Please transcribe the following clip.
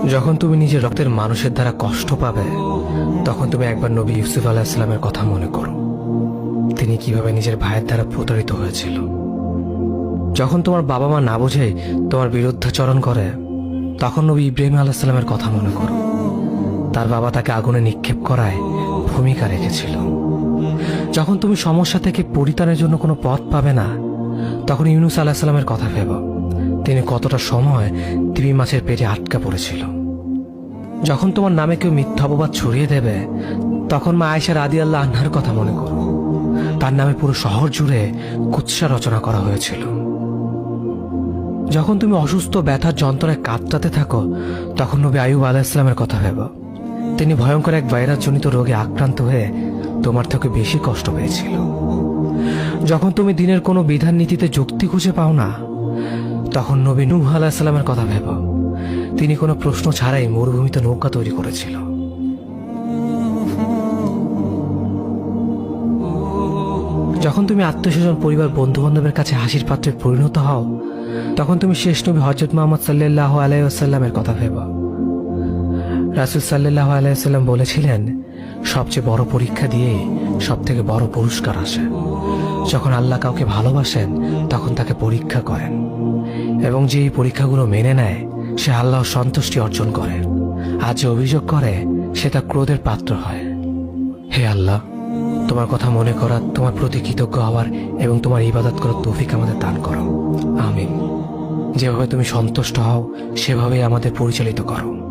যখন তুমি নিজের রক্তের মানুষের দ্বারা কষ্ট পাবে, তখন তুমি একবার নবী ইউসুফ আলাইহিস সালামের কথা মনে করো। তিনি কিভাবে নিজের ভাইয়ের দ্বারা প্রতারিত হয়েছিল। যখন তোমার বাবা মা না বুঝে তোমার বিরুদ্ধাচরণ করে, তখন নবী ইব্রাহিম আলাইহিস সালামের কথা মনে করো। তার বাবা তাকে আগুনে নিক্ষেপ করায় ভূমিকা রেখেছিল। যখন তুমি সমস্যা থেকে পরিত্রাণের জন্য কোনো পথ পাবে না, তখন ইউনুস আলাইহিস সালামের কথা ভেবো। তিনি কতটা সময় তিমি মাছের পেটে আটকা পড়েছিল। যখন তোমার নামে কেউ মিথ্যা অপবাদ ছড়িয়ে দেবে, তখন মা আয়েশা রাদিয়াল্লাহু আনহার কথা মনে করো। তার নামে পুরো শহর জুড়ে কুৎসা রচনা করা হয়েছিল। যখন তুমি অসুস্থ ব্যথার যন্ত্রণায় কাতরাতে থাকো, তখন নবী আইয়ুব আলাইহিস সালামের কথা ভেবো। তিনি ভয়ঙ্কর এক ভাইরাসজনিত রোগে আক্রান্ত হয়ে তোমার থেকে বেশি কষ্ট পেয়েছিল। যখন তুমি দিনের কোনো বিধান নীতিতে যুক্তি খুঁজে পাও না, তখন নবী নূহ আলাইহিস সালামের কথা ভেবো। তিনি কোনো প্রশ্ন ছাড়াই মরুভূমিতে নৌকা তৈরি করেছিল। যখন তুমি আত্মীয়স্বজন, পরিবার, বন্ধু বান্ধবের কাছে হাসির পাত্রে পরিণত হও, তখন তুমি শেষ নবী হযরত মুহাম্মদ সাল্লাল্লাহু আলাইহি ওয়াসাল্লামের কথা ভেবো। রাসূল সাল্লাল্লাহু আলাইহি ওয়াসাল্লাম বলেছিলেন, সবচেয়ে বড় পরীক্ষা দিয়ে সব থেকে বড় পুরস্কার আসে। যখন আল্লাহ কাউকে ভালোবাসেন, তখন তাকে পরীক্ষা করেন, এবং যে এই পরীক্ষাগুলো মেনে নেয়, সে আল্লাহর সন্তুষ্টি অর্জন করে। আর যে অভিযোগ করে, সে তার ক্রোধের পাত্র হয়। হে আল্লাহ, তোমার কথা মনে করা, তোমার প্রতি কৃতজ্ঞ হওয়ার এবং তোমার ইবাদত করার তৌফিক আমাদের দান করো। আমিন। যেভাবে তুমি সন্তুষ্ট হও, সেভাবেই আমাদের পরিচালিত করো।